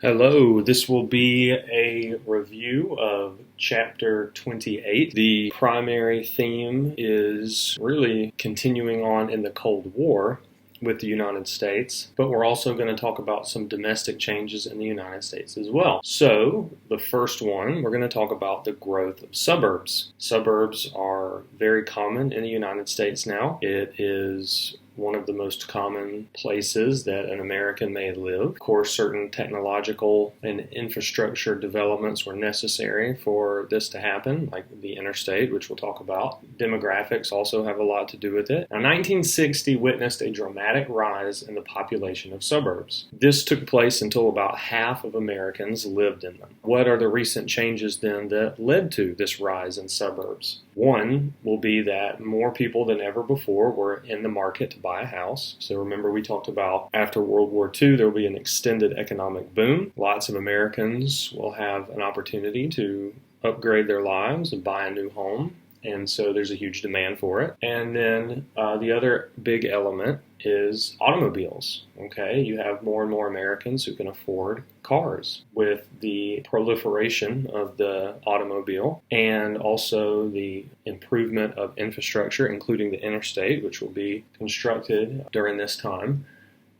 Hello, this will be a review of Chapter 28. The primary theme is really continuing on in the Cold War with the United States, but we're also going to talk about some domestic changes in the United States as well. So, the first one, we're going to talk about the growth of suburbs. Suburbs are very common in the United States now. It is one of the most common places that an American may live. Of course, certain technological and infrastructure developments were necessary for this to happen, like the interstate, which we'll talk about. Demographics also have a lot to do with it. Now, 1960 witnessed a dramatic rise in the population of suburbs. This took place until about half of Americans lived in them. What are the recent changes then that led to this rise in suburbs? One will be that more people than ever before were in the market to buy a house. So remember, we talked about after World War II, there will be an extended economic boom. Lots of Americans will have an opportunity to upgrade their lives and buy a new home. And so there's a huge demand for it. And then the other big element is automobiles. Okay, you have more and more Americans who can afford cars. With the proliferation of the automobile and also the improvement of infrastructure, including the interstate, which will be constructed during this time,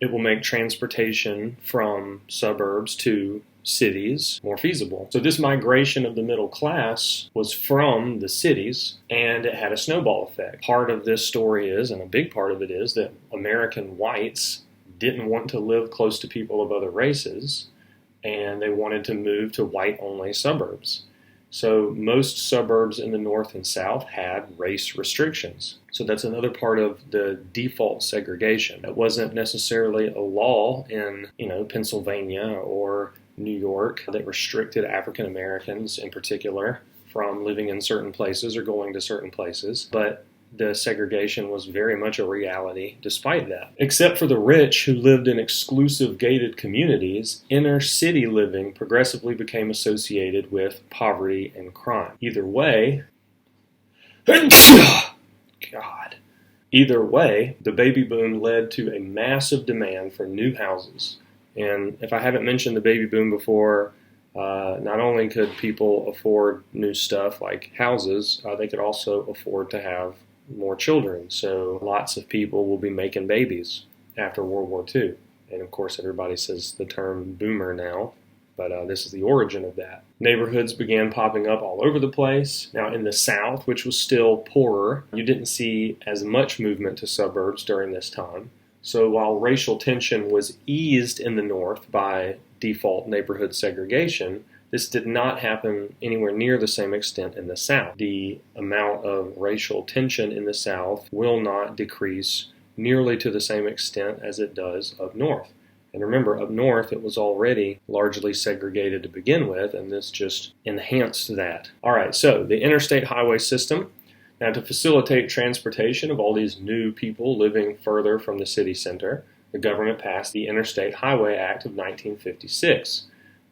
it will make transportation from suburbs to cities more feasible. So this migration of the middle class was from the cities, and it had a snowball effect. Part of this story is, and a big part of it is, that American whites didn't want to live close to people of other races, and they wanted to move to white-only suburbs. So most suburbs in the north and south had race restrictions. So that's another part of the default segregation. It wasn't necessarily a law in, Pennsylvania or New York that restricted African Americans in particular from living in certain places or going to certain places, but the segregation was very much a reality despite that. Except for the rich who lived in exclusive gated communities, inner city living progressively became associated with poverty and crime. Either way, Either way, the baby boom led to a massive demand for new houses. And if I haven't mentioned the baby boom before, not only could people afford new stuff like houses, they could also afford to have more children. So lots of people will be making babies after World War II. And of course, everybody says the term boomer now, but this is the origin of that. Neighborhoods began popping up all over the place. Now, in the South, which was still poorer, you didn't see as much movement to suburbs during this time. So while racial tension was eased in the North by default neighborhood segregation, this did not happen anywhere near the same extent in the South. The amount of racial tension in the South will not decrease nearly to the same extent as it does up north. And remember, up north, it was already largely segregated to begin with, and this just enhanced that. All right, so the interstate highway system. Now, to facilitate transportation of all these new people living further from the city center, the government passed the Interstate Highway Act of 1956.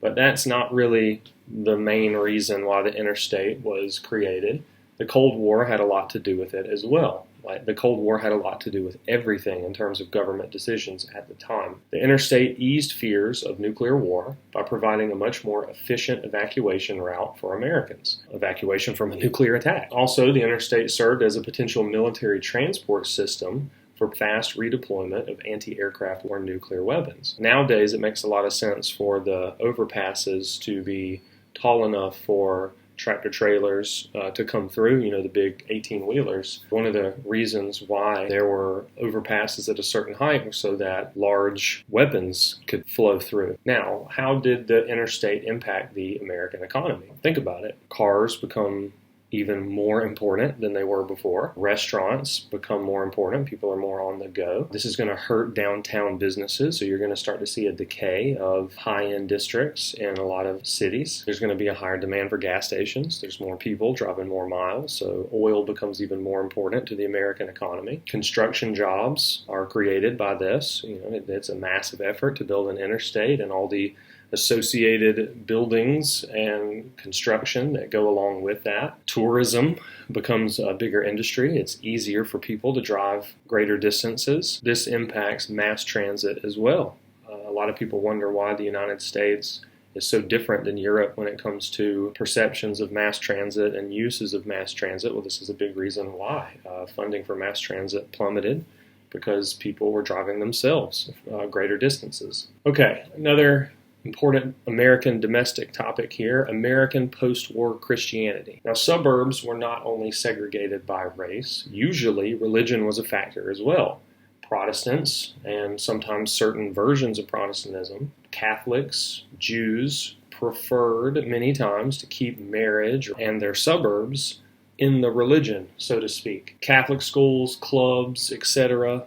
But that's not really the main reason why the interstate was created. The Cold War had a lot to do with it as well. The Cold War had a lot to do with everything in terms of government decisions at the time. The interstate eased fears of nuclear war by providing a much more efficient evacuation route for Americans. Evacuation from a nuclear attack. Also, the interstate served as a potential military transport system for fast redeployment of anti-aircraft or nuclear weapons. Nowadays, it makes a lot of sense for the overpasses to be tall enough for tractor trailers to come through, the big 18-wheelers. One of the reasons why there were overpasses at a certain height was so that large weapons could flow through. Now, how did the interstate impact the American economy? Think about it. Cars become even more important than they were before. Restaurants become more important. People are more on the go. This is going to hurt downtown businesses, so you're going to start to see a decay of high-end districts in a lot of cities. There's going to be a higher demand for gas stations. There's more people driving more miles, so oil becomes even more important to the American economy. Construction jobs are created by this. It's a massive effort to build an interstate and all the associated buildings and construction that go along with that. Tourism becomes a bigger industry. It's easier for people to drive greater distances. This impacts mass transit as well. A lot of people wonder why the United States is so different than Europe when it comes to perceptions of mass transit and uses of mass transit. Well, this is a big reason why. Funding for mass transit plummeted because people were driving themselves greater distances. Okay, another important American domestic topic here, American post-war Christianity. Now, suburbs were not only segregated by race, usually religion was a factor as well. Protestants, and sometimes certain versions of Protestantism, Catholics, Jews, preferred many times to keep marriage and their suburbs in the religion, so to speak. Catholic schools, clubs, etc.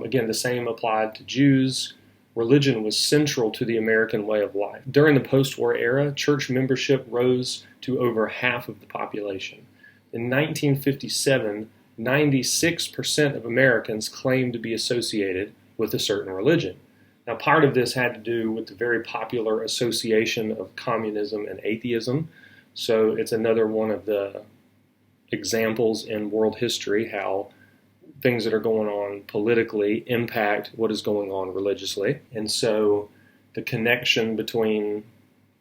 Again, the same applied to Jews. Religion was central to the American way of life. During the post-war era, church membership rose to over half of the population. In 1957, 96% of Americans claimed to be associated with a certain religion. Now, part of this had to do with the very popular association of communism and atheism. So it's another one of the examples in world history how things that are going on politically impact what is going on religiously. And so the connection between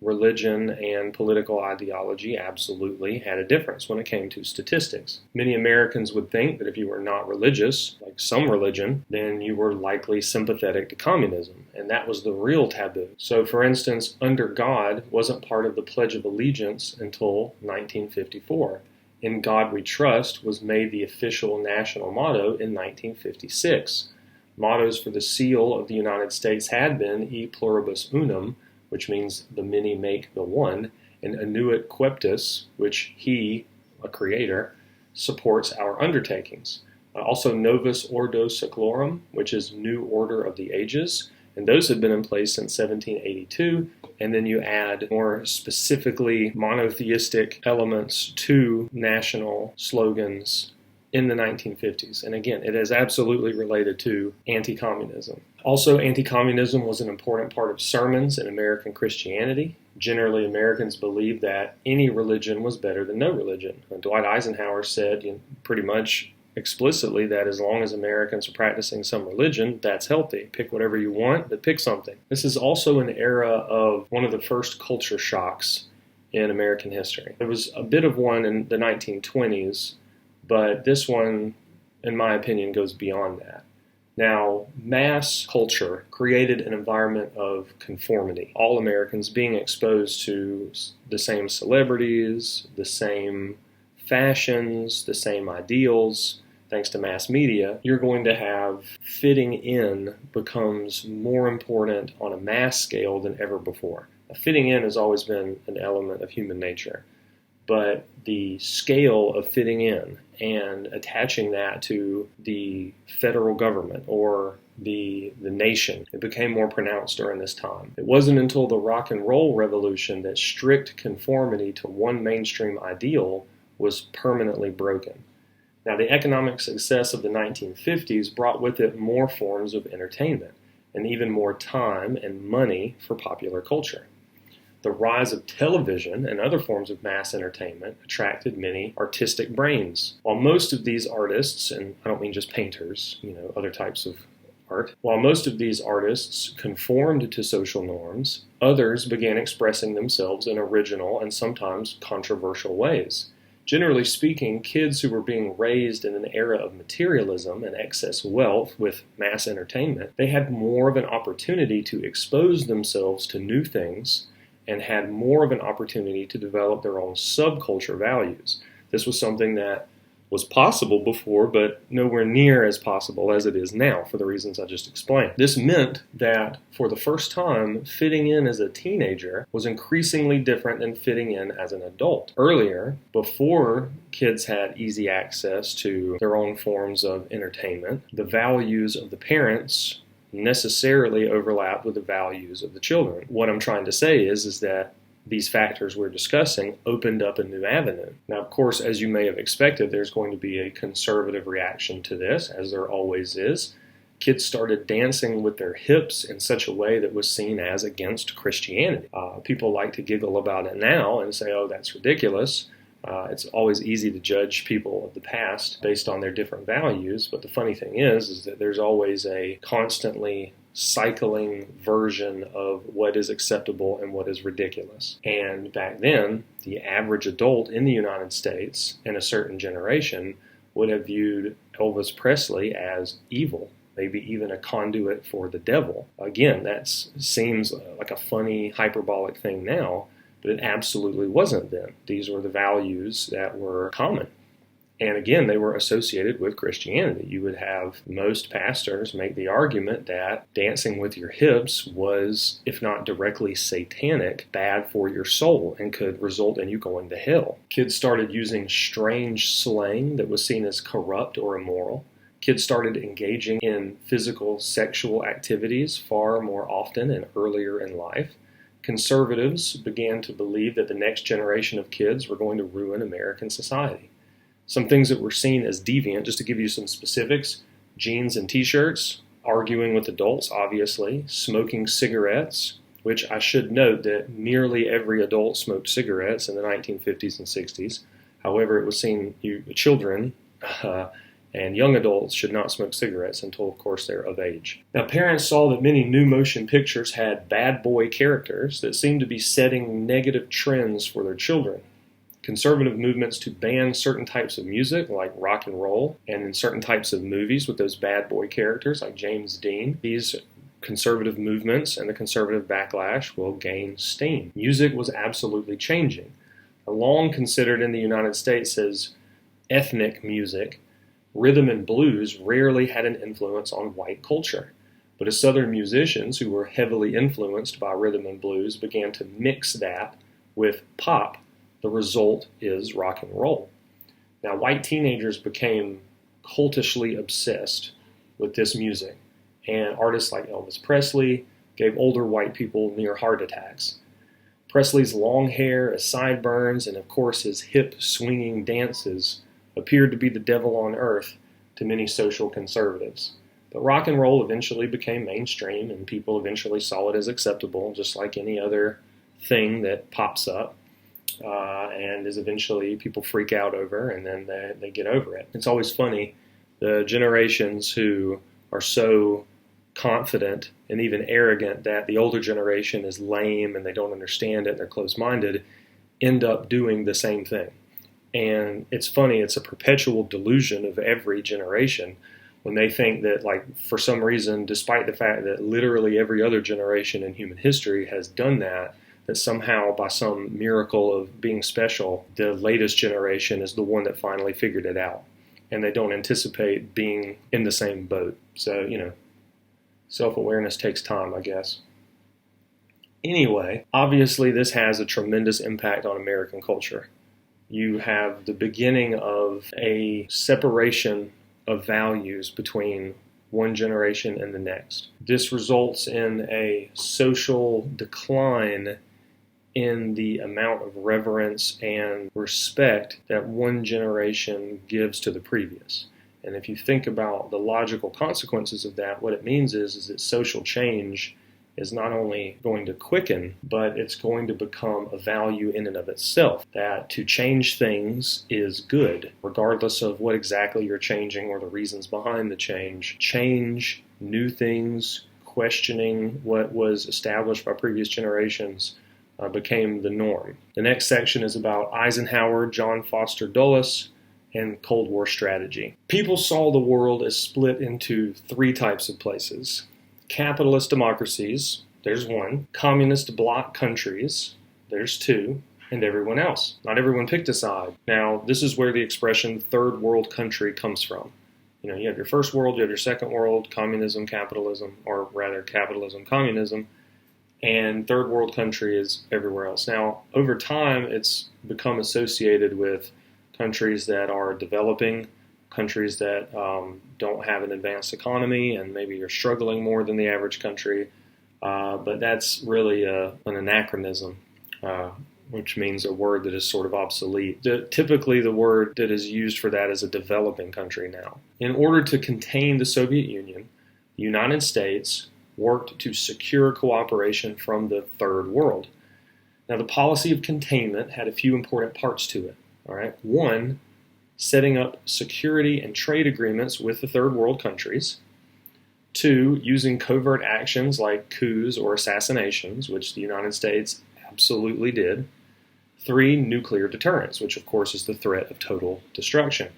religion and political ideology absolutely had a difference when it came to statistics. Many Americans would think that if you were not religious, like some religion, then you were likely sympathetic to communism, and that was the real taboo. So, for instance, under God wasn't part of the Pledge of Allegiance until 1954. In God We Trust was made the official national motto in 1956. Mottos for the seal of the United States had been E pluribus unum, which means the many make the one, and Annuit Coeptis, which he, a creator, supports our undertakings. Also Novus Ordo Seclorum, which is New Order of the Ages, and those had been in place since 1782, and then you add more specifically monotheistic elements to national slogans in the 1950s. And again, it is absolutely related to anti-communism. Also, anti-communism was an important part of sermons in American Christianity. Generally, Americans believed that any religion was better than no religion. Dwight Eisenhower said pretty much explicitly that as long as Americans are practicing some religion, that's healthy. Pick whatever you want, but pick something. This is also an era of one of the first culture shocks in American history. There was a bit of one in the 1920s, but this one, in my opinion, goes beyond that. Now, mass culture created an environment of conformity. All Americans being exposed to the same celebrities, the same fashions, the same ideals. Thanks to mass media, you're going to have fitting in becomes more important on a mass scale than ever before. Now, fitting in has always been an element of human nature, but the scale of fitting in and attaching that to the federal government or the nation, it became more pronounced during this time. It wasn't until the rock and roll revolution that strict conformity to one mainstream ideal was permanently broken. Now, the economic success of the 1950s brought with it more forms of entertainment and even more time and money for popular culture. The rise of television and other forms of mass entertainment attracted many artistic brains. While most of these artists, and I don't mean just painters, other types of art, while most of these artists conformed to social norms, others began expressing themselves in original and sometimes controversial ways. Generally speaking, kids who were being raised in an era of materialism and excess wealth with mass entertainment, they had more of an opportunity to expose themselves to new things and had more of an opportunity to develop their own subculture values. This was something that was possible before, but nowhere near as possible as it is now for the reasons I just explained. This meant that for the first time, fitting in as a teenager was increasingly different than fitting in as an adult. Earlier, before kids had easy access to their own forms of entertainment, the values of the parents necessarily overlapped with the values of the children. What I'm trying to say is that these factors we're discussing opened up a new avenue. Now, of course, as you may have expected, there's going to be a conservative reaction to this, as there always is. Kids started dancing with their hips in such a way that was seen as against Christianity. People like to giggle about it now and say, oh, that's ridiculous. It's always easy to judge people of the past based on their different values, but the funny thing is that there's always a constantly cycling version of what is acceptable and what is ridiculous. And back then, the average adult in the United States in a certain generation would have viewed Elvis Presley as evil, maybe even a conduit for the devil. Again, that seems like a funny, hyperbolic thing now, but it absolutely wasn't then. These were the values that were common. And again, they were associated with Christianity. You would have most pastors make the argument that dancing with your hips was, if not directly satanic, bad for your soul and could result in you going to hell. Kids started using strange slang that was seen as corrupt or immoral. Kids started engaging in physical sexual activities far more often and earlier in life. Conservatives began to believe that the next generation of kids were going to ruin American society. Some things that were seen as deviant, just to give you some specifics: jeans and t-shirts, arguing with adults, obviously, smoking cigarettes, which I should note that nearly every adult smoked cigarettes in the 1950s and 60s. However, it was seen children and young adults should not smoke cigarettes until, of course, they're of age. Now, parents saw that many new motion pictures had bad boy characters that seemed to be setting negative trends for their children. Conservative movements to ban certain types of music, like rock and roll, and in certain types of movies with those bad boy characters, like James Dean. These conservative movements and the conservative backlash will gain steam. Music was absolutely changing. Long considered in the United States as ethnic music, rhythm and blues rarely had an influence on white culture. But as Southern musicians who were heavily influenced by rhythm and blues began to mix that with pop, the result is rock and roll. Now, white teenagers became cultishly obsessed with this music, and artists like Elvis Presley gave older white people near heart attacks. Presley's long hair, his sideburns, and of course his hip swinging dances appeared to be the devil on earth to many social conservatives. But rock and roll eventually became mainstream, and people eventually saw it as acceptable, just like any other thing that pops up. And is eventually people freak out over, and then they get over it. It's always funny, the generations who are so confident and even arrogant that the older generation is lame and they don't understand it and they're closed-minded end up doing the same thing. And it's funny, it's a perpetual delusion of every generation when they think that, like, for some reason, despite the fact that literally every other generation in human history has done that somehow by some miracle of being special, the latest generation is the one that finally figured it out. And they don't anticipate being in the same boat. So, self-awareness takes time, I guess. Anyway, obviously this has a tremendous impact on American culture. You have the beginning of a separation of values between one generation and the next. This results in a social decline in the amount of reverence and respect that one generation gives to the previous. And if you think about the logical consequences of that, what it means is that social change is not only going to quicken, but it's going to become a value in and of itself. That to change things is good, regardless of what exactly you're changing or the reasons behind the change. Change, new things, questioning what was established by previous generations became the norm. The next section is about Eisenhower, John Foster Dulles, and Cold War strategy. People saw the world as split into three types of places. Capitalist democracies, there's one. Communist bloc countries, there's two. And everyone else. Not everyone picked a side. Now, this is where the expression third world country comes from. You have your first world, you have your second world, communism, capitalism, or rather capitalism, communism. And third world country is everywhere else. Now, over time, it's become associated with countries that are developing, countries that don't have an advanced economy, and maybe are struggling more than the average country. But that's really an anachronism, which means a word that is sort of obsolete. Typically, the word that is used for that is a developing country now. In order to contain the Soviet Union, the United States worked to secure cooperation from the third world. Now, the policy of containment had a few important parts to it. All right. One, setting up security and trade agreements with the third world countries. 2, using covert actions like coups or assassinations, which the United States absolutely did. 3, nuclear deterrence, which of course is the threat of total destruction.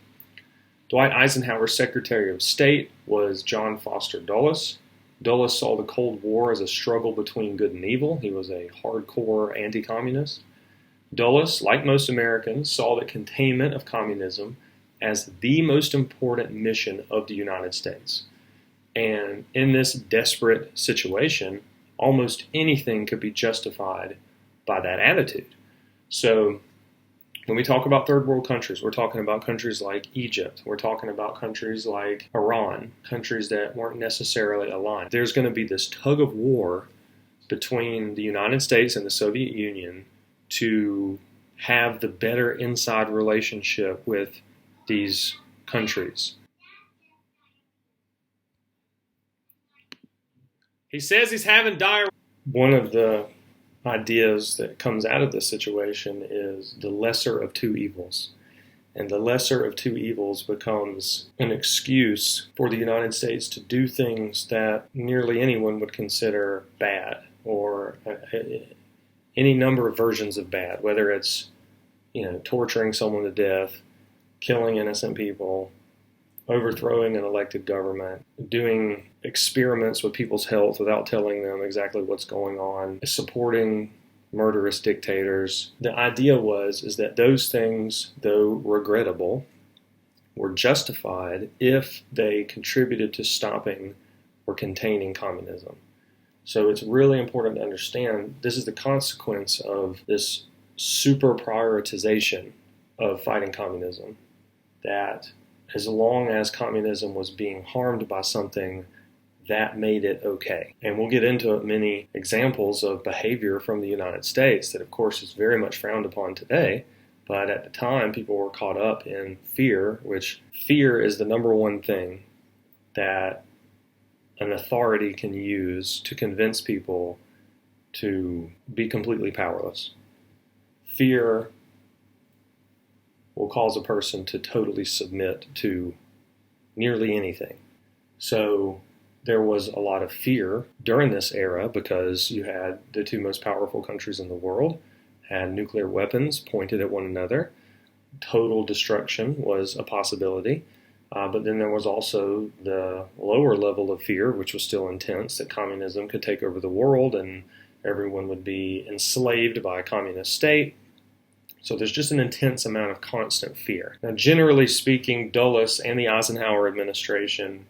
Dwight Eisenhower's Secretary of State was John Foster Dulles. Dulles saw the Cold War as a struggle between good and evil. He was a hardcore anti-communist. Dulles, like most Americans, saw the containment of communism as the most important mission of the United States. And in this desperate situation, almost anything could be justified by that attitude. So when we talk about third world countries, we're talking about countries like Egypt. We're talking about countries like Iran, countries that weren't necessarily aligned. There's going to be this tug of war between the United States and the Soviet Union to have the better inside relationship with these countries. He says he's having diarrhea. One of the ideas that comes out of this situation is the lesser of two evils. And the lesser of two evils becomes an excuse for the United States to do things that nearly anyone would consider bad, or any number of versions of bad, whether it's, torturing someone to death, killing innocent people, overthrowing an elected government, doing experiments with people's health without telling them exactly what's going on, supporting murderous dictators. The idea is that those things, though regrettable, were justified if they contributed to stopping or containing communism. So it's really important to understand this is the consequence of this super prioritization of fighting communism, that as long as communism was being harmed by something, that made it okay. And we'll get into many examples of behavior from the United States that, of course, is very much frowned upon today. But at the time, people were caught up in fear, which fear is the number one thing that an authority can use to convince people to be completely powerless. Fear will cause a person to totally submit to nearly anything. So there was a lot of fear during this era because you had the two most powerful countries in the world had nuclear weapons pointed at one another. Total destruction was a possibility. But then there was also the lower level of fear, which was still intense, that communism could take over the world and everyone would be enslaved by a communist state. So there's just an intense amount of constant fear. Now, generally speaking, Dulles and the Eisenhower administration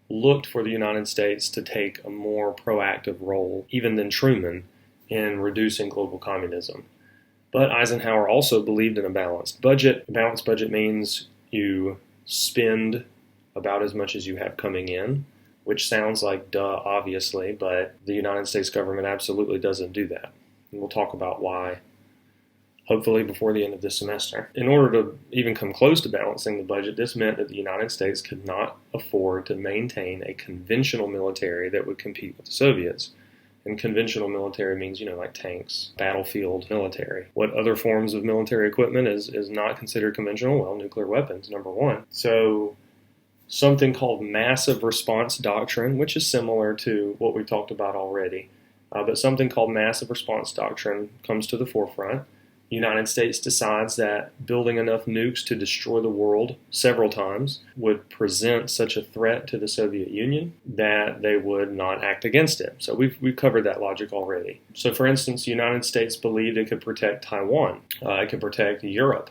looked for the United States to take a more proactive role, even than Truman, in reducing global communism. But Eisenhower also believed in a balanced budget. A balanced budget means you spend about as much as you have coming in, which sounds like duh, obviously, but the United States government absolutely doesn't do that. And we'll talk about why, hopefully before the end of this semester. In order to even come close to balancing the budget, this meant that the United States could not afford to maintain a conventional military that would compete with the Soviets. And conventional military means, like tanks, battlefield military. What other forms of military equipment is not considered conventional? Well, nuclear weapons, number one. So something called massive response doctrine, which is similar to what we talked about already, but something called massive response doctrine comes to the forefront. The United States decides that building enough nukes to destroy the world several times would present such a threat to the Soviet Union that they would not act against it. So we've covered that logic already. So for instance, the United States believed it could protect Taiwan, it could protect Europe,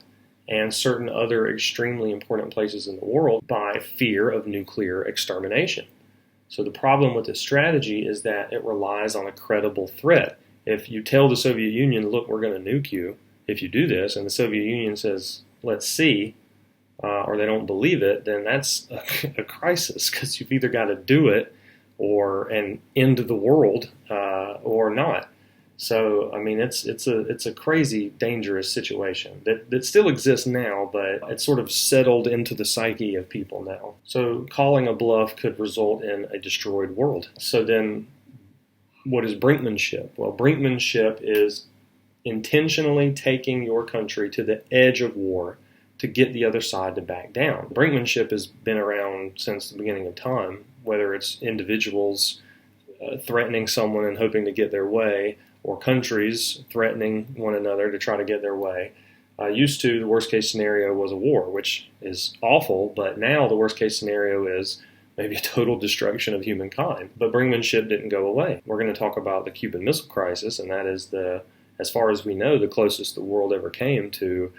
and certain other extremely important places in the world by fear of nuclear extermination. So the problem with this strategy is that it relies on a credible threat. If you tell the Soviet Union, look, we're going to nuke you if you do this, and the Soviet Union says, let's see, or they don't believe it, then that's a crisis, because you've either got to do it and end the world or not. So, I mean, it's a crazy, dangerous situation that still exists now, but it's sort of settled into the psyche of people now. So calling a bluff could result in a destroyed world. So then what is brinkmanship? Well, brinkmanship is intentionally taking your country to the edge of war to get the other side to back down. Brinkmanship has been around since the beginning of time, whether it's individuals threatening someone and hoping to get their way, or countries threatening one another to try to get their way. Used to, the worst case scenario was a war, which is awful, but now the worst case scenario is maybe a total destruction of humankind. But brinkmanship didn't go away. We're going to talk about the Cuban Missile Crisis, and that is, as far as we know, the closest the world ever came to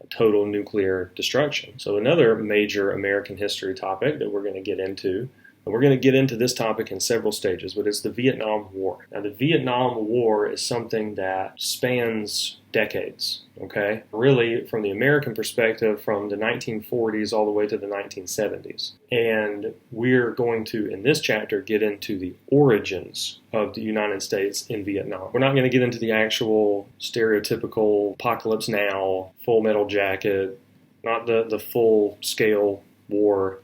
a total nuclear destruction. So another major American history topic that we're going to get into, and we're going to get into this topic in several stages, but it's the Vietnam War. Now, the Vietnam War is something that spans decades, okay? Really, from the American perspective, from the 1940s all the way to the 1970s. And we're going to, in this chapter, get into the origins of the United States in Vietnam. We're not going to get into the actual stereotypical Apocalypse Now, Full Metal Jacket, not the full-scale war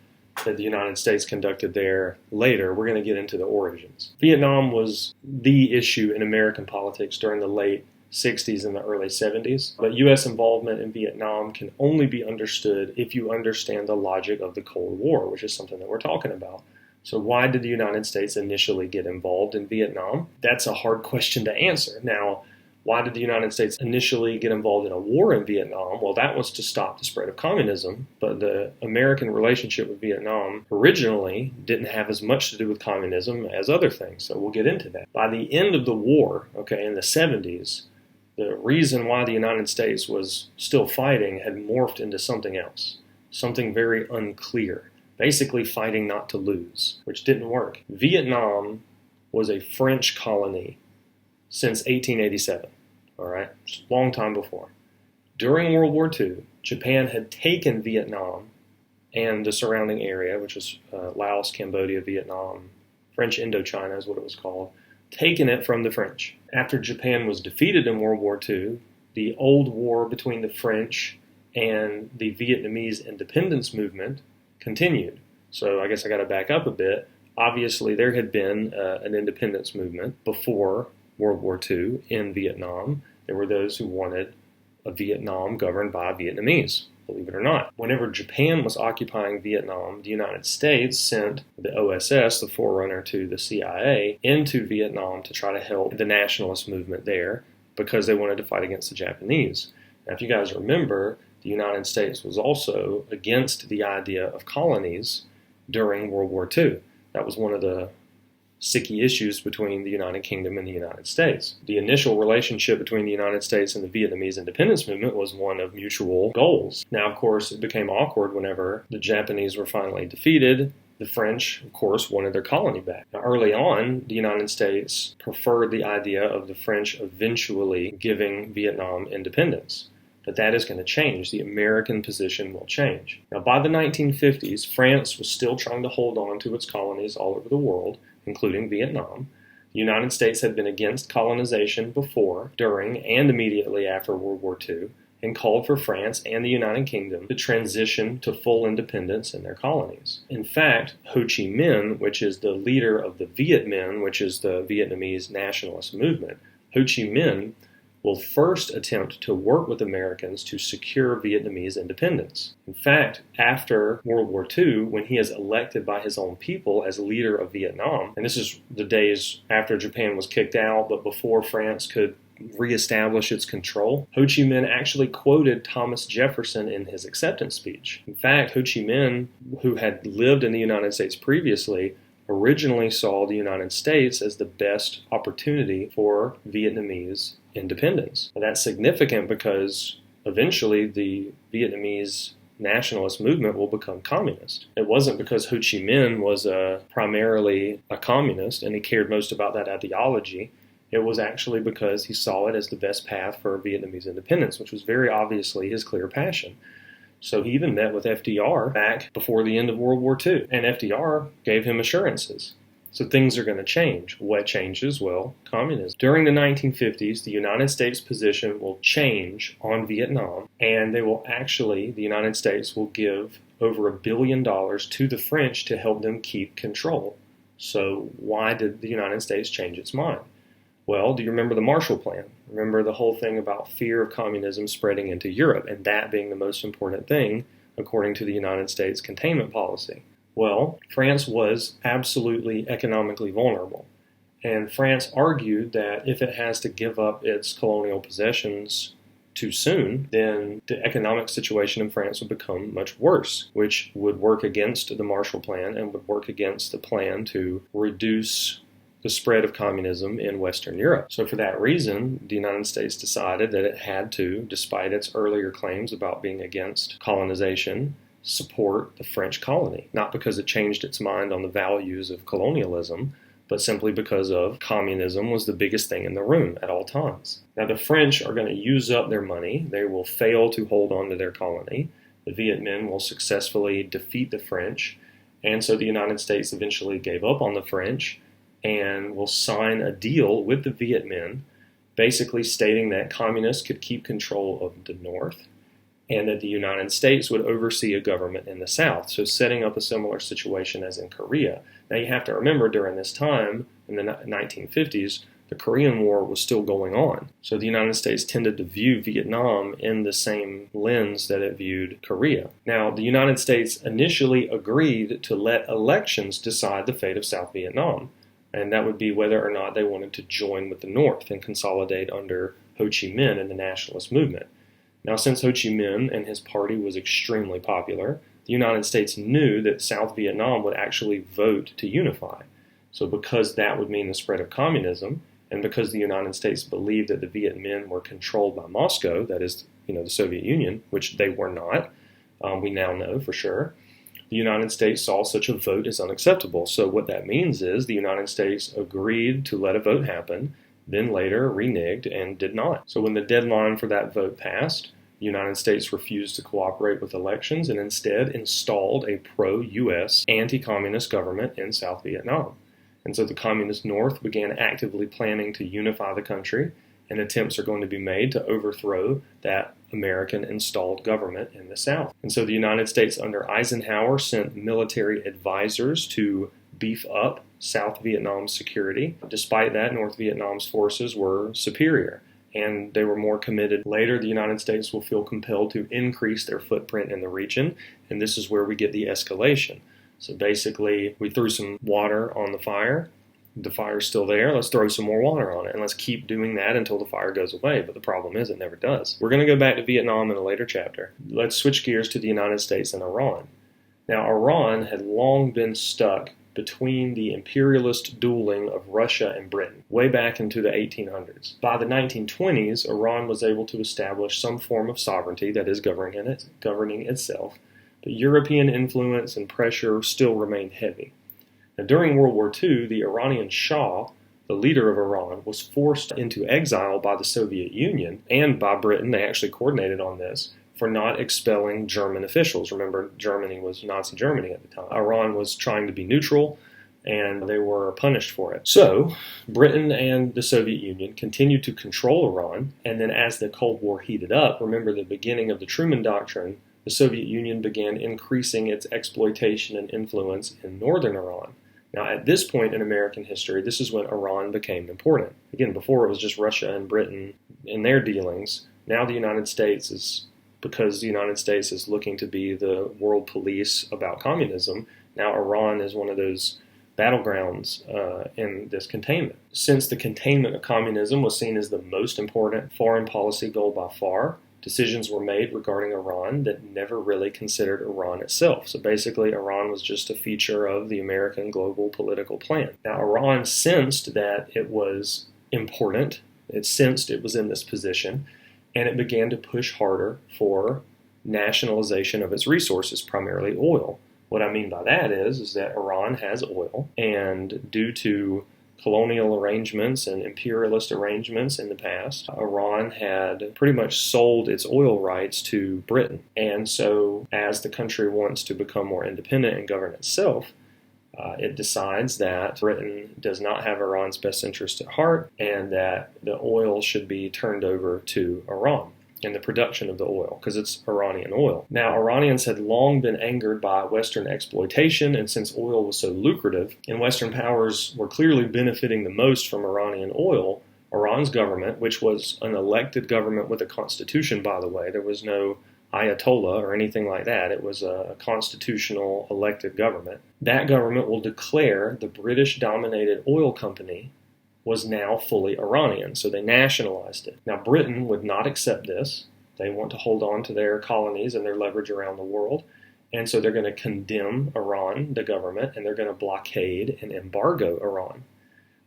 that the United States conducted there later. We're going to get into the origins. Vietnam was the issue in American politics during the late 60s and the early 70s. But U.S. involvement in Vietnam can only be understood if you understand the logic of the Cold War, which is something that we're talking about. So why did the United States initially get involved in Vietnam? That's a hard question to answer. Now, why did the United States initially get involved in a war in Vietnam? Well, that was to stop the spread of communism, but the American relationship with Vietnam originally didn't have as much to do with communism as other things, so we'll get into that. By the end of the war, okay, in the 70s, the reason why the United States was still fighting had morphed into something else, something very unclear, basically fighting not to lose, which didn't work. Vietnam was a French colony since 1887, all right, long time before. During World War II, Japan had taken Vietnam and the surrounding area, which was Laos, Cambodia, Vietnam, French Indochina is what it was called, taken it from the French. After Japan was defeated in World War II, the old war between the French and the Vietnamese independence movement continued. So I guess I got to back up a bit. Obviously, there had been an independence movement before World War II in Vietnam. There were those who wanted a Vietnam governed by Vietnamese, believe it or not. Whenever Japan was occupying Vietnam, the United States sent the OSS, the forerunner to the CIA, into Vietnam to try to help the nationalist movement there because they wanted to fight against the Japanese. Now, if you guys remember, the United States was also against the idea of colonies during World War II. That was one of the sticky issues between the United Kingdom and the United States. The initial relationship between the United States and the Vietnamese independence movement was one of mutual goals. Now, of course, it became awkward whenever the Japanese were finally defeated. The French, of course, wanted their colony back. Now, early on, the United States preferred the idea of the French eventually giving Vietnam independence. But that is going to change. The American position will change. Now, by the 1950s, France was still trying to hold on to its colonies all over the world, including Vietnam. The United States had been against colonization before, during, and immediately after World War II, and called for France and the United Kingdom to transition to full independence in their colonies. In fact, Ho Chi Minh, which is the leader of the Viet Minh, which is the Vietnamese nationalist movement, Ho Chi Minh will first attempt to work with Americans to secure Vietnamese independence. In fact, after World War II, when he is elected by his own people as leader of Vietnam, and this is the days after Japan was kicked out, but before France could reestablish its control, Ho Chi Minh actually quoted Thomas Jefferson in his acceptance speech. In fact, Ho Chi Minh, who had lived in the United States previously, originally saw the United States as the best opportunity for Vietnamese independence. Now, that's significant because eventually the Vietnamese nationalist movement will become communist. It wasn't because Ho Chi Minh was primarily a communist and he cared most about that ideology. It was actually because he saw it as the best path for Vietnamese independence, which was very obviously his clear passion. So he even met with FDR back before the end of World War II, and FDR gave him assurances. So things are going to change. What changes? Well, communism. During the 1950s, the United States position will change on Vietnam, and the United States will give over $1 billion to the French to help them keep control. So why did the United States change its mind? Well, do you remember the Marshall Plan? Remember the whole thing about fear of communism spreading into Europe, and that being the most important thing according to the United States containment policy. Well, France was absolutely economically vulnerable. And France argued that if it has to give up its colonial possessions too soon, then the economic situation in France would become much worse, which would work against the Marshall Plan and would work against the plan to reduce the spread of communism in Western Europe. So for that reason, the United States decided that it had to, despite its earlier claims about being against colonization, support the French colony, not because it changed its mind on the values of colonialism, but simply because of communism was the biggest thing in the room at all times. Now, the French are going to use up their money. They will fail to hold on to their colony. The Viet Minh will successfully defeat the French. And so the United States eventually gave up on the French and will sign a deal with the Viet Minh, basically stating that communists could keep control of the North and that the United States would oversee a government in the South, so setting up a similar situation as in Korea. Now you have to remember during this time, in the 1950s, the Korean War was still going on. So the United States tended to view Vietnam in the same lens that it viewed Korea. Now, the United States initially agreed to let elections decide the fate of South Vietnam, and that would be whether or not they wanted to join with the North and consolidate under Ho Chi Minh and the nationalist movement. Now, since Ho Chi Minh and his party was extremely popular, the United States knew that South Vietnam would actually vote to unify. So because that would mean the spread of communism, and because the United States believed that the Viet Minh were controlled by Moscow, that is, the Soviet Union, which they were not, we now know for sure, the United States saw such a vote as unacceptable. So what that means is the United States agreed to let a vote happen, then later reneged and did not. So when the deadline for that vote passed, the United States refused to cooperate with elections and instead installed a pro-U.S. anti-communist government in South Vietnam. And so the Communist North began actively planning to unify the country, and attempts are going to be made to overthrow that American-installed government in the South. And so the United States under Eisenhower sent military advisors to beef up South Vietnam's security. Despite that, North Vietnam's forces were superior, and they were more committed. Later, the United States will feel compelled to increase their footprint in the region, and this is where we get the escalation. So basically, we threw some water on the fire. The fire's still there. Let's throw some more water on it, and let's keep doing that until the fire goes away. But the problem is it never does. We're going to go back to Vietnam in a later chapter. Let's switch gears to the United States and Iran. Now, Iran had long been stuck between the imperialist dueling of Russia and Britain, way back into the 1800s. By the 1920s, Iran was able to establish some form of sovereignty, that is, governing itself, but European influence and pressure still remained heavy. Now, during World War II, the Iranian Shah, the leader of Iran, was forced into exile by the Soviet Union and by Britain. They actually coordinated on this, for not expelling German officials. Remember, Germany was Nazi Germany at the time. Iran was trying to be neutral, and they were punished for it. So, Britain and the Soviet Union continued to control Iran, and then as the Cold War heated up, remember the beginning of the Truman Doctrine, the Soviet Union began increasing its exploitation and influence in northern Iran. Now, at this point in American history, this is when Iran became important. Again, before it was just Russia and Britain in their dealings. Now the United States is, because the United States is looking to be the world police about communism, now Iran is one of those battlegrounds in this containment. Since the containment of communism was seen as the most important foreign policy goal by far, decisions were made regarding Iran that never really considered Iran itself. So basically, Iran was just a feature of the American global political plan. Now, Iran sensed that it was important. It sensed it was in this position, and it began to push harder for nationalization of its resources, primarily oil. What I mean by that is that Iran has oil, and due to colonial arrangements and imperialist arrangements in the past, Iran had pretty much sold its oil rights to Britain. And so as the country wants to become more independent and govern itself, it decides that Britain does not have Iran's best interest at heart and that the oil should be turned over to Iran and the production of the oil, because it's Iranian oil. Now, Iranians had long been angered by Western exploitation, and since oil was so lucrative, and Western powers were clearly benefiting the most from Iranian oil, Iran's government, which was an elected government with a constitution, by the way, there was no Ayatollah or anything like that. It was a constitutional elected government. That government will declare the British-dominated oil company was now fully Iranian, so they nationalized it. Now, Britain would not accept this. They want to hold on to their colonies and their leverage around the world, and so they're going to condemn Iran, the government, and they're going to blockade and embargo Iran.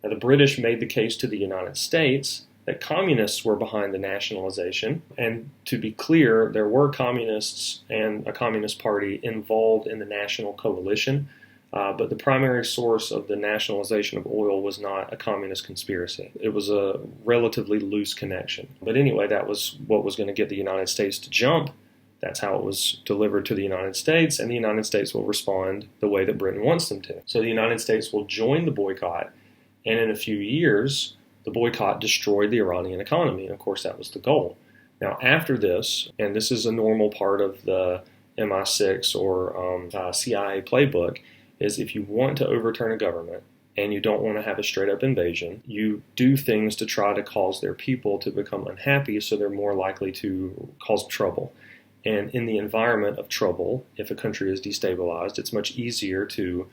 Now, the British made the case to the United States that communists were behind the nationalization, and to be clear, there were communists and a communist party involved in the national coalition, but the primary source of the nationalization of oil was not a communist conspiracy. It was a relatively loose connection. But anyway, that was what was going to get the United States to jump. That's how it was delivered to the United States, and the United States will respond the way that Britain wants them to. So the United States will join the boycott, and in a few years, the boycott destroyed the Iranian economy, and of course that was the goal. Now after this, and this is a normal part of the MI6 or CIA playbook, is if you want to overturn a government and you don't want to have a straight-up invasion, you do things to try to cause their people to become unhappy so they're more likely to cause trouble. And in the environment of trouble, if a country is destabilized, it's much easier to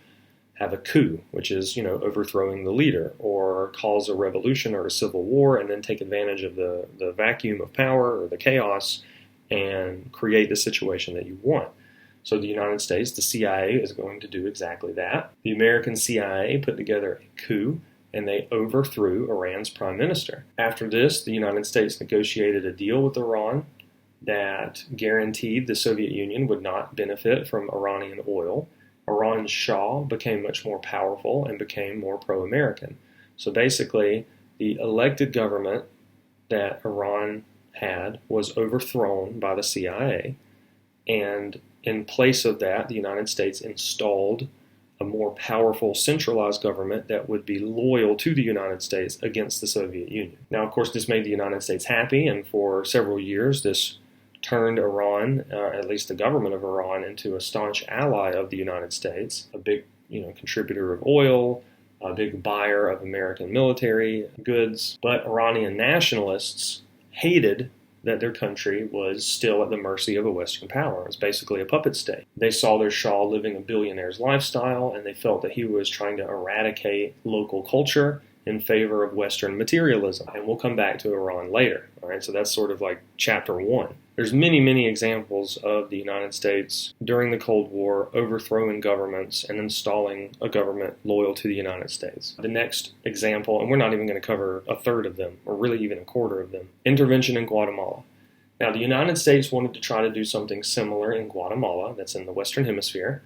have a coup, which is, overthrowing the leader, or cause a revolution or a civil war and then take advantage of the vacuum of power or the chaos and create the situation that you want. So the United States, the CIA, is going to do exactly that. The American CIA put together a coup, and they overthrew Iran's prime minister. After this, the United States negotiated a deal with Iran that guaranteed the Soviet Union would not benefit from Iranian oil. Iran's Shah became much more powerful and became more pro-American. So basically, the elected government that Iran had was overthrown by the CIA, and in place of that, the United States installed a more powerful centralized government that would be loyal to the United States against the Soviet Union. Now, of course, this made the United States happy, and for several years, this turned Iran, at least the government of Iran, into a staunch ally of the United States, a big contributor of oil, a big buyer of American military goods. But Iranian nationalists hated that their country was still at the mercy of a Western power. It was basically a puppet state. They saw their Shah living a billionaire's lifestyle, and they felt that he was trying to eradicate local culture in favor of Western materialism. And we'll come back to Iran later. All right, so that's sort of like chapter one. There's many, many examples of the United States during the Cold War overthrowing governments and installing a government loyal to the United States. The next example, and we're not even going to cover a third of them, or really even a quarter of them, intervention in Guatemala. Now, the United States wanted to try to do something similar in Guatemala, that's in the Western Hemisphere,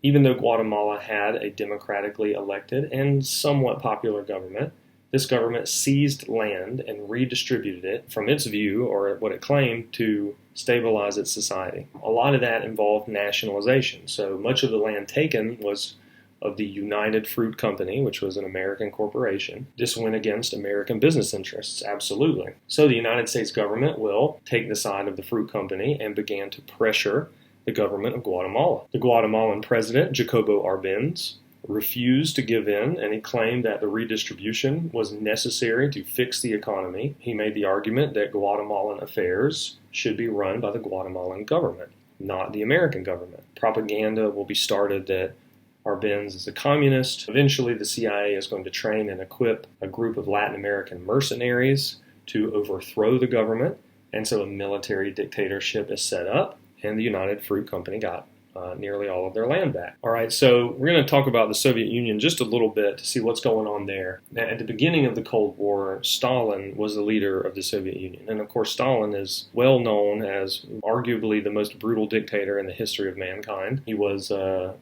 even though Guatemala had a democratically elected and somewhat popular government. This government seized land and redistributed it from its view, or what it claimed, to stabilize its society. A lot of that involved nationalization. So much of the land taken was of the United Fruit Company, which was an American corporation. This went against American business interests, absolutely. So the United States government will take the side of the fruit company and began to pressure the government of Guatemala. The Guatemalan president, Jacobo Arbenz, refused to give in, and he claimed that the redistribution was necessary to fix the economy. He made the argument that Guatemalan affairs should be run by the Guatemalan government, not the American government. Propaganda will be started that Arbenz is a communist. Eventually, the CIA is going to train and equip a group of Latin American mercenaries to overthrow the government, and so a military dictatorship is set up, and the United Fruit Company got nearly all of their land back. All right, so we're going to talk about the Soviet Union just a little bit to see what's going on there. Now, at the beginning of the Cold War, Stalin was the leader of the Soviet Union. And of course, Stalin is well known as arguably the most brutal dictator in the history of mankind. He was a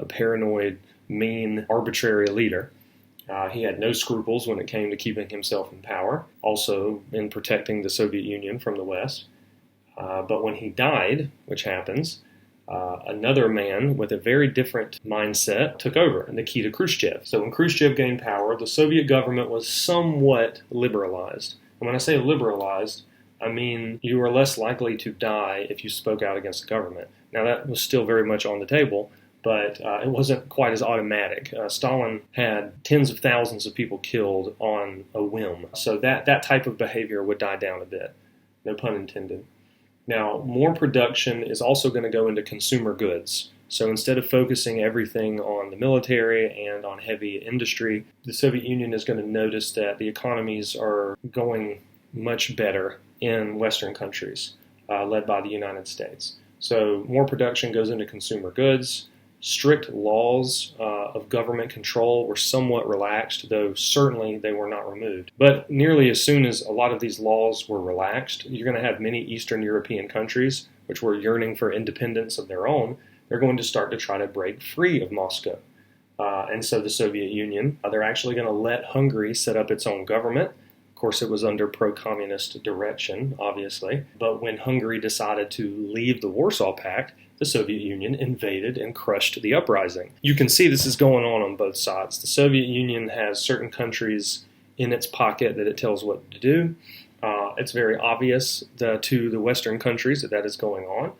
paranoid, mean, arbitrary leader. He had no scruples when it came to keeping himself in power, also in protecting the Soviet Union from the West. But when he died, which happens, another man with a very different mindset took over, Nikita Khrushchev. So when Khrushchev gained power, the Soviet government was somewhat liberalized. And when I say liberalized, I mean you were less likely to die if you spoke out against the government. Now that was still very much on the table, but it wasn't quite as automatic. Stalin had tens of thousands of people killed on a whim. So that type of behavior would die down a bit. No pun intended. Now, more production is also going to go into consumer goods. So instead of focusing everything on the military and on heavy industry, the Soviet Union is going to notice that the economies are going much better in Western countries, led by the United States. So more production goes into consumer goods. Strict laws of government control were somewhat relaxed, though certainly they were not removed. But nearly as soon as a lot of these laws were relaxed, you're going to have many Eastern European countries, which were yearning for independence of their own, they're going to start to try to break free of Moscow. And so the Soviet Union, they're actually going to let Hungary set up its own government. Of course, it was under pro-communist direction, obviously. But when Hungary decided to leave the Warsaw Pact, the Soviet Union invaded and crushed the uprising. You can see this is going on both sides. The Soviet Union has certain countries in its pocket that it tells what to do. It's very obvious to the Western countries that is going on,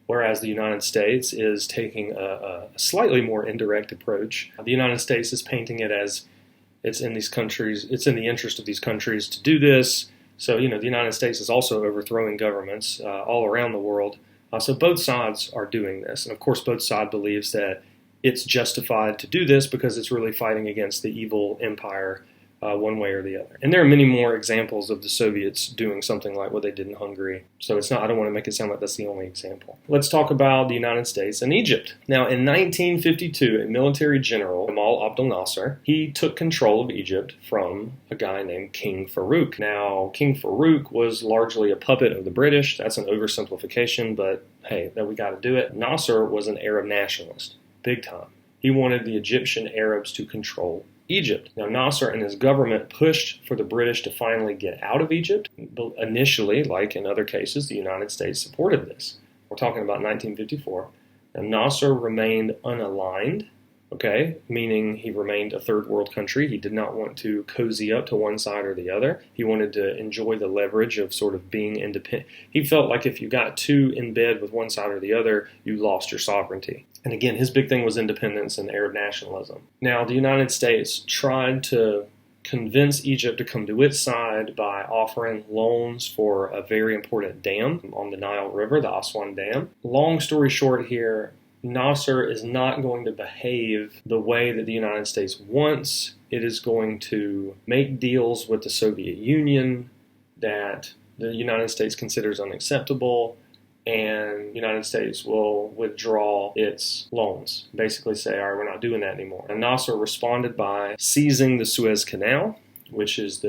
whereas the United States is taking a slightly more indirect approach. The United States is painting it as it's in these countries, it's in the interest of these countries to do this. So, the United States is also overthrowing governments all around the world. So both sides are doing this. And of course, both sides believes that it's justified to do this because it's really fighting against the evil empire one way or the other. And there are many more examples of the Soviets doing something like what they did in Hungary. So I don't want to make it sound like that's the only example. Let's talk about the United States and Egypt. Now, in 1952, a military general, Gamal Abdel Nasser, he took control of Egypt from a guy named King Farouk. Now, King Farouk was largely a puppet of the British. That's an oversimplification, but hey, we got to do it. Nasser was an Arab nationalist, big time. He wanted the Egyptian Arabs to control Egypt. Now, Nasser and his government pushed for the British to finally get out of Egypt. But initially, like in other cases, the United States supported this. We're talking about 1954. And Nasser remained unaligned, meaning he remained a third world country. He did not want to cozy up to one side or the other. He wanted to enjoy the leverage of sort of being independent. He felt like if you got too in bed with one side or the other, you lost your sovereignty. And again, his big thing was independence and Arab nationalism. Now, the United States tried to convince Egypt to come to its side by offering loans for a very important dam on the Nile River, the Aswan Dam. Long story short here, Nasser is not going to behave the way that the United States wants. It is going to make deals with the Soviet Union that the United States considers unacceptable, and the United States will withdraw its loans. Basically say, all right, we're not doing that anymore. And Nasser responded by seizing the Suez Canal, which is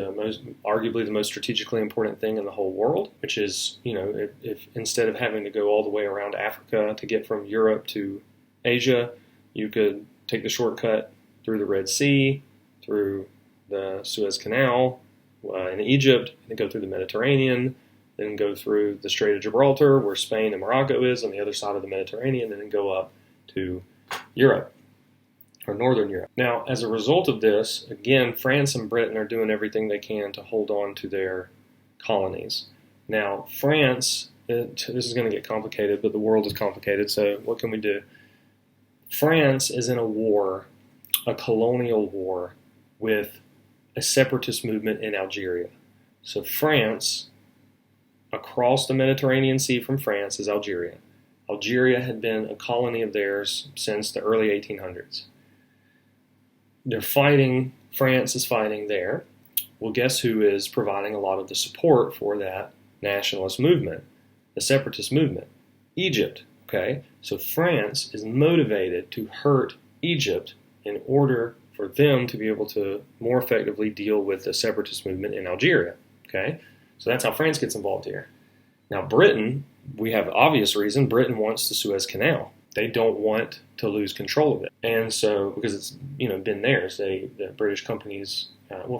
arguably the most strategically important thing in the whole world, which is, if instead of having to go all the way around Africa to get from Europe to Asia, you could take the shortcut through the Red Sea, through the Suez Canal in Egypt, and then go through the Mediterranean, then go through the Strait of Gibraltar, where Spain and Morocco is, on the other side of the Mediterranean, and then go up to Europe, or Northern Europe. Now, as a result of this, again, France and Britain are doing everything they can to hold on to their colonies. Now, France, this is going to get complicated, but the world is complicated, so what can we do? France is in a war, a colonial war, with a separatist movement in Algeria. So France, across the Mediterranean Sea from France, is Algeria. Algeria had been a colony of theirs since the early 1800s. They're fighting, France is fighting there. Well, guess who is providing a lot of the support for that nationalist movement, the separatist movement? Egypt, So France is motivated to hurt Egypt in order for them to be able to more effectively deal with the separatist movement in Algeria, So that's how France gets involved here. Now, Britain, we have obvious reason, Britain wants the Suez Canal. They don't want to lose control of it. And so, because it's, been theirs, the British companies,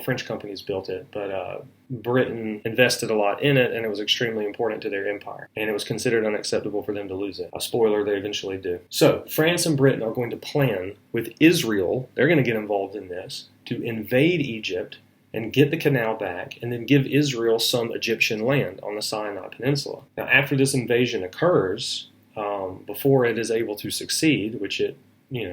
French companies built it, but Britain invested a lot in it, and it was extremely important to their empire. And it was considered unacceptable for them to lose it. A spoiler, they eventually do. So, France and Britain are going to plan with Israel, they're going to get involved in this, to invade Egypt and get the canal back, and then give Israel some Egyptian land on the Sinai Peninsula. Now, after this invasion occurs, before it is able to succeed, which it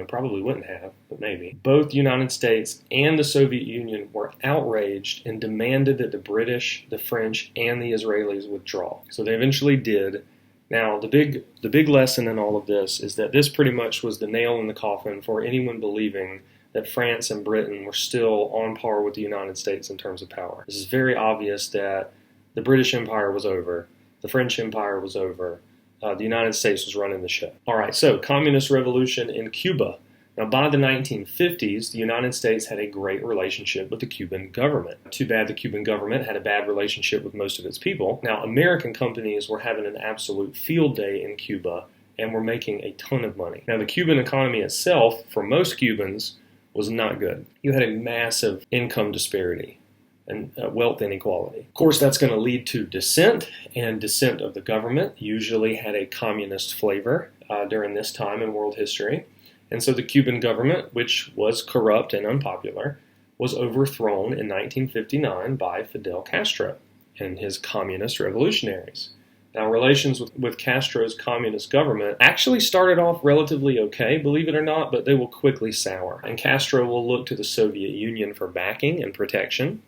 probably wouldn't have, but maybe, both the United States and the Soviet Union were outraged and demanded that the British, the French, and the Israelis withdraw. So they eventually did, Now, the big lesson in all of this is that this pretty much was the nail in the coffin for anyone believing that France and Britain were still on par with the United States in terms of power. This is very obvious that the British Empire was over, the French Empire was over, the United States was running the show. All right, so communist revolution in Cuba. Now, by the 1950s, the United States had a great relationship with the Cuban government. Too bad the Cuban government had a bad relationship with most of its people. Now, American companies were having an absolute field day in Cuba and were making a ton of money. Now, the Cuban economy itself, for most Cubans, was not good. You had a massive income disparity and wealth inequality. Of course, that's going to lead to dissent, and dissent of the government usually had a communist flavor during this time in world history. And so the Cuban government, which was corrupt and unpopular, was overthrown in 1959 by Fidel Castro and his communist revolutionaries. Now, relations with Castro's communist government actually started off relatively okay, believe it or not, but they will quickly sour. And Castro will look to the Soviet Union for backing and protection.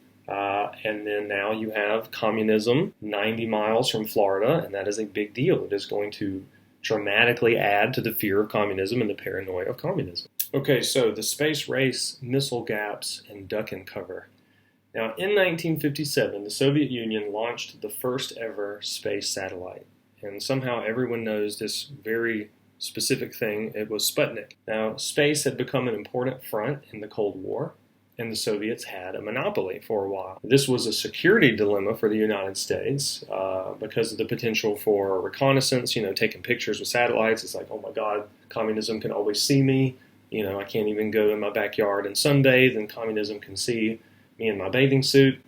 And then now you have communism 90 miles from Florida, and that is a big deal. It is going to dramatically add to the fear of communism and the paranoia of communism. Okay, so the space race, missile gaps, and duck and cover. Now, in 1957, the Soviet Union launched the first ever space satellite. And somehow everyone knows this very specific thing. It was Sputnik. Now, space had become an important front in the Cold War, and the Soviets had a monopoly for a while. This was a security dilemma for the United States because of the potential for reconnaissance, taking pictures with satellites. It's like, oh my God, communism can always see me. I can't even go in my backyard and sunbathe, and communism can see me in my bathing suit.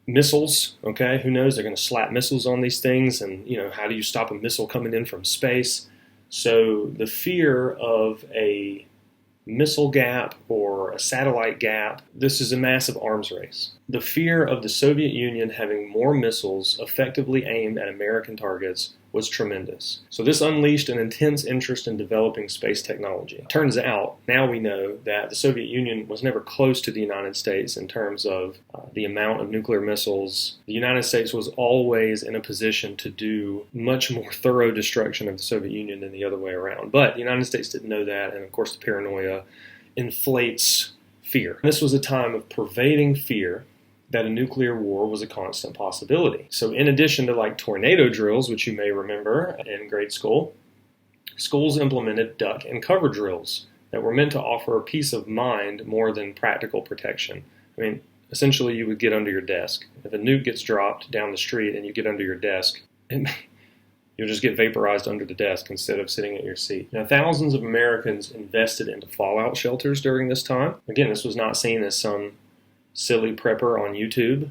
Missiles, okay, who knows? They're going to slap missiles on these things, and, how do you stop a missile coming in from space? So the fear of a missile gap or a satellite gap, this is a massive arms race. The fear of the Soviet Union having more missiles effectively aimed at American targets was tremendous. So this unleashed an intense interest in developing space technology. Turns out, now we know that the Soviet Union was never close to the United States in terms of the amount of nuclear missiles. The United States was always in a position to do much more thorough destruction of the Soviet Union than the other way around. But the United States didn't know that, and of course the paranoia inflates fear. This was a time of pervading fear that a nuclear war was a constant possibility. So in addition to tornado drills, which you may remember in grade school, schools implemented duck and cover drills that were meant to offer peace of mind more than practical protection. I mean, essentially you would get under your desk. If a nuke gets dropped down the street and you get under your desk, you'll just get vaporized under the desk instead of sitting at your seat. Now, thousands of Americans invested into fallout shelters during this time. Again, this was not seen as some silly prepper on YouTube.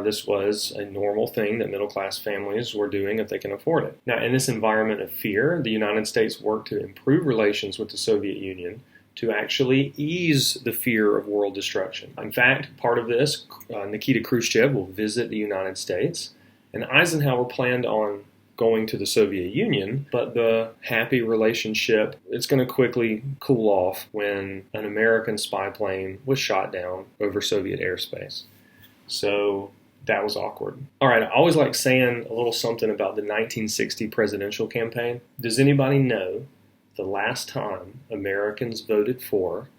This was a normal thing that middle-class families were doing if they can afford it. Now, in this environment of fear, the United States worked to improve relations with the Soviet Union to actually ease the fear of world destruction. In fact, part of this, Nikita Khrushchev will visit the United States, and Eisenhower planned on going to the Soviet Union, but the happy relationship, it's going to quickly cool off when an American spy plane was shot down over Soviet airspace. So that was awkward. All right, I always like saying a little something about the 1960 presidential campaign. Does anybody know the last time Americans voted for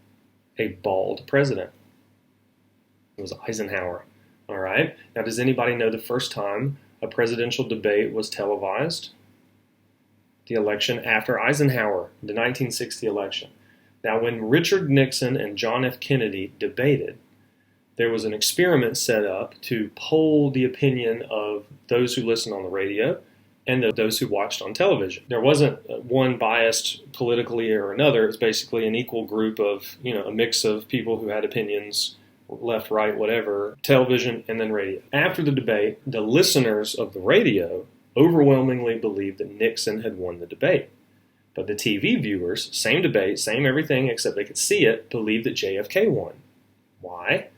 a bald president? It was Eisenhower. All right, now does anybody know the first time a presidential debate was televised? The election after Eisenhower, the 1960 election. Now, when Richard Nixon and John F. Kennedy debated, there was an experiment set up to poll the opinion of those who listened on the radio and those who watched on television. There wasn't one biased politically or another. It was basically an equal group of, a mix of people who had opinions left, right, whatever, television, and then radio. After the debate, the listeners of the radio overwhelmingly believed that Nixon had won the debate. But the TV viewers, same debate, same everything, except they could see it, believed that JFK won. Why?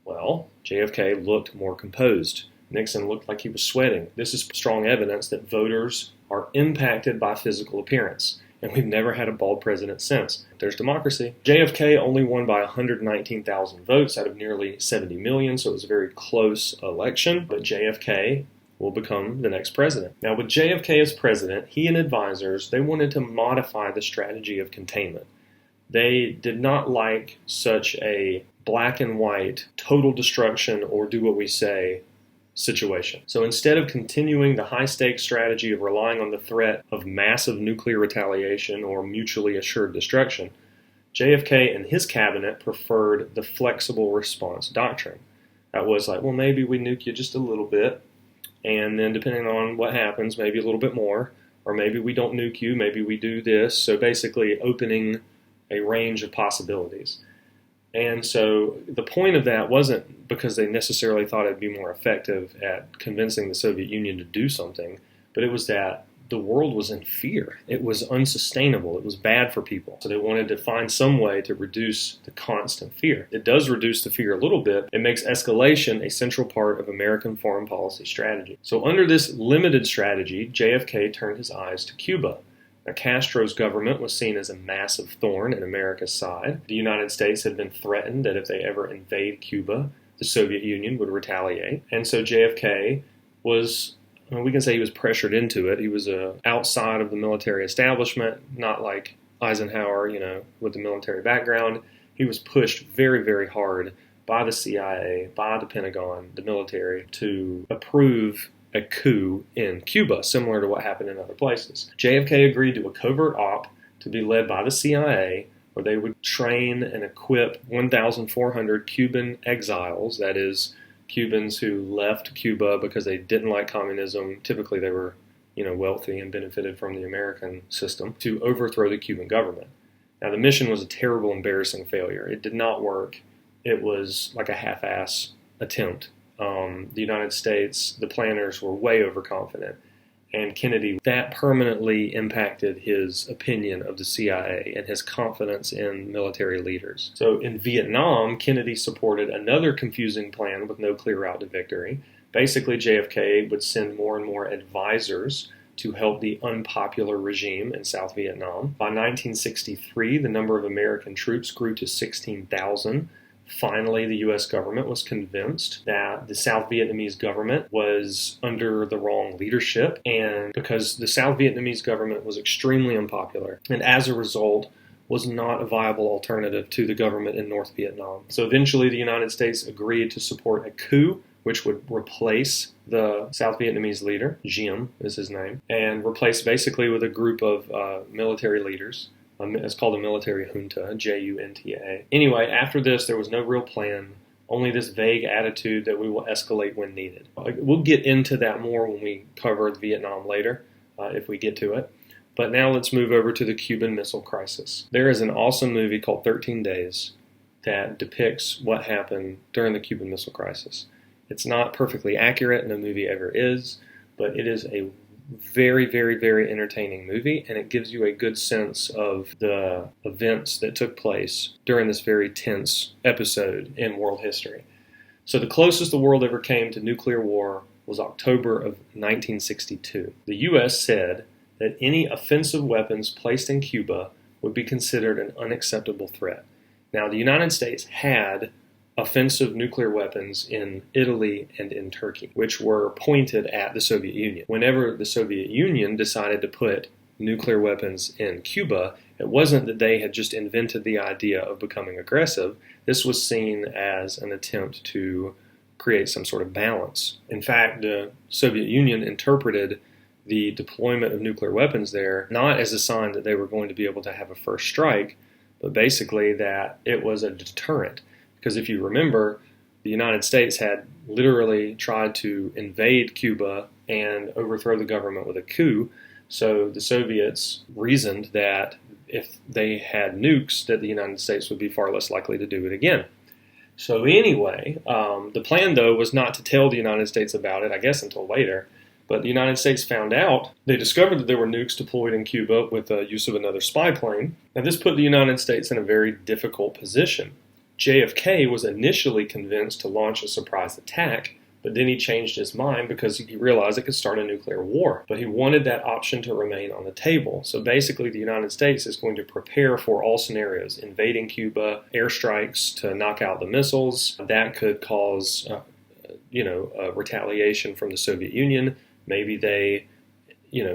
Well, JFK looked more composed. Nixon looked like he was sweating. This is strong evidence that voters are impacted by physical appearance. And we've never had a bald president since. There's democracy. JFK only won by 119,000 votes out of nearly 70 million, so it was a very close election. But JFK will become the next president. Now, with JFK as president, he and advisors, they wanted to modify the strategy of containment. They did not like such a black and white, total destruction or do what we say situation. So instead of continuing the high-stakes strategy of relying on the threat of massive nuclear retaliation or mutually assured destruction, JFK and his cabinet preferred the flexible response doctrine. That was like, well, maybe we nuke you just a little bit, and then depending on what happens, maybe a little bit more, or maybe we don't nuke you, maybe we do this. So basically opening a range of possibilities. And so the point of that wasn't because they necessarily thought it'd be more effective at convincing the Soviet Union to do something, but it was that the world was in fear. It was unsustainable. It was bad for people. So they wanted to find some way to reduce the constant fear. It does reduce the fear a little bit. It makes escalation a central part of American foreign policy strategy. So under this limited strategy, JFK turned his eyes to Cuba. Now, Castro's government was seen as a massive thorn in America's side. The United States had been threatened that if they ever invade Cuba, the Soviet Union would retaliate. And so JFK was, we can say he was pressured into it. He was outside of the military establishment, not like Eisenhower, with the military background. He was pushed very, very hard by the CIA, by the Pentagon, the military, to approve a coup in Cuba, similar to what happened in other places. JFK agreed to a covert op to be led by the CIA, where they would train and equip 1,400 Cuban exiles, that is, Cubans who left Cuba because they didn't like communism. Typically they were, wealthy and benefited from the American system, to overthrow the Cuban government. Now the mission was a terrible, embarrassing failure. It did not work. It was like a half-ass attempt. The United States, the planners were way overconfident, and Kennedy, that permanently impacted his opinion of the CIA and his confidence in military leaders. So in Vietnam, Kennedy supported another confusing plan with no clear route to victory. Basically, JFK would send more and more advisors to help the unpopular regime in South Vietnam. By 1963, the number of American troops grew to 16,000. Finally, the U.S. government was convinced that the South Vietnamese government was under the wrong leadership, and because the South Vietnamese government was extremely unpopular, and as a result was not a viable alternative to the government in North Vietnam. So eventually the United States agreed to support a coup which would replace the South Vietnamese leader, Diem is his name, and replace basically with a group of military leaders. It's called a military junta, Junta. Anyway, after this, there was no real plan, only this vague attitude that we will escalate when needed. We'll get into that more when we cover Vietnam later, if we get to it. But now let's move over to the Cuban Missile Crisis. There is an awesome movie called 13 Days that depicts what happened during the Cuban Missile Crisis. It's not perfectly accurate, no movie ever is, but it is a very, very, very entertaining movie, and it gives you a good sense of the events that took place during this very tense episode in world history. So the closest the world ever came to nuclear war was October of 1962. The U.S. said that any offensive weapons placed in Cuba would be considered an unacceptable threat. Now, the United States had offensive nuclear weapons in Italy and in Turkey, which were pointed at the Soviet Union. Whenever the Soviet Union decided to put nuclear weapons in Cuba, it wasn't that they had just invented the idea of becoming aggressive. This was seen as an attempt to create some sort of balance. In fact, the Soviet Union interpreted the deployment of nuclear weapons there not as a sign that they were going to be able to have a first strike, but basically that it was a deterrent. Because if you remember, the United States had literally tried to invade Cuba and overthrow the government with a coup. So the Soviets reasoned that if they had nukes, that the United States would be far less likely to do it again. So anyway, the plan, though, was not to tell the United States about it, I guess, until later. But the United States found out. They discovered that there were nukes deployed in Cuba with the use of another spy plane. Now, this put the United States in a very difficult position. JFK was initially convinced to launch a surprise attack, but then he changed his mind because he realized it could start a nuclear war. But he wanted that option to remain on the table. So basically the United States is going to prepare for all scenarios, invading Cuba, airstrikes to knock out the missiles. That could cause retaliation from the Soviet Union. Maybe they,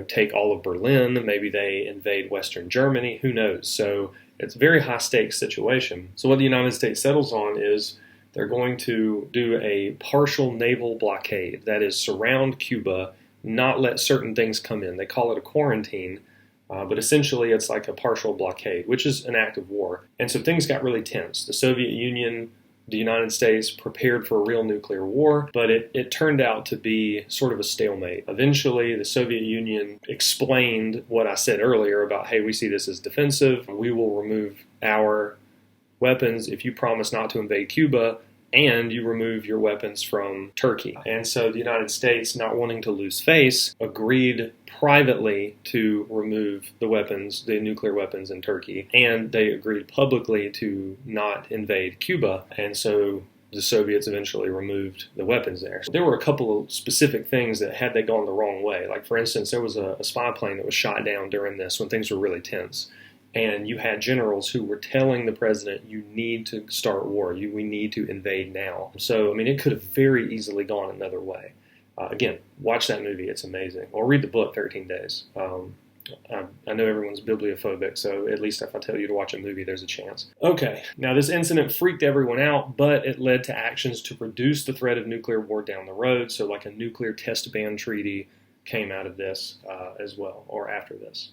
take all of Berlin. Maybe they invade Western Germany. Who knows? So it's a very high stakes situation. So what the United States settles on is they're going to do a partial naval blockade. That is, surround Cuba, not let certain things come in. They call it a quarantine, but essentially it's like a partial blockade, which is an act of war. And so things got really tense. The Soviet Union, the United States prepared for a real nuclear war, but it turned out to be sort of a stalemate. Eventually, the Soviet Union explained what I said earlier about, hey, we see this as defensive. We will remove our weapons if you promise not to invade Cuba and you remove your weapons from Turkey. And so the United States, not wanting to lose face, agreed privately to remove the weapons, the nuclear weapons in Turkey, and they agreed publicly to not invade Cuba. And so the Soviets eventually removed the weapons there. There were a couple of specific things that had they gone the wrong way. Like, for instance, there was a spy plane that was shot down during this when things were really tense. And you had generals who were telling the president, you need to start war. We need to invade now. So, it could have very easily gone another way. Again, watch that movie. It's amazing. Or read the book, 13 Days. I know everyone's bibliophobic, so at least if I tell you to watch a movie, there's a chance. Okay, now this incident freaked everyone out, but it led to actions to reduce the threat of nuclear war down the road. So like a nuclear test ban treaty came out of this as well, or after this.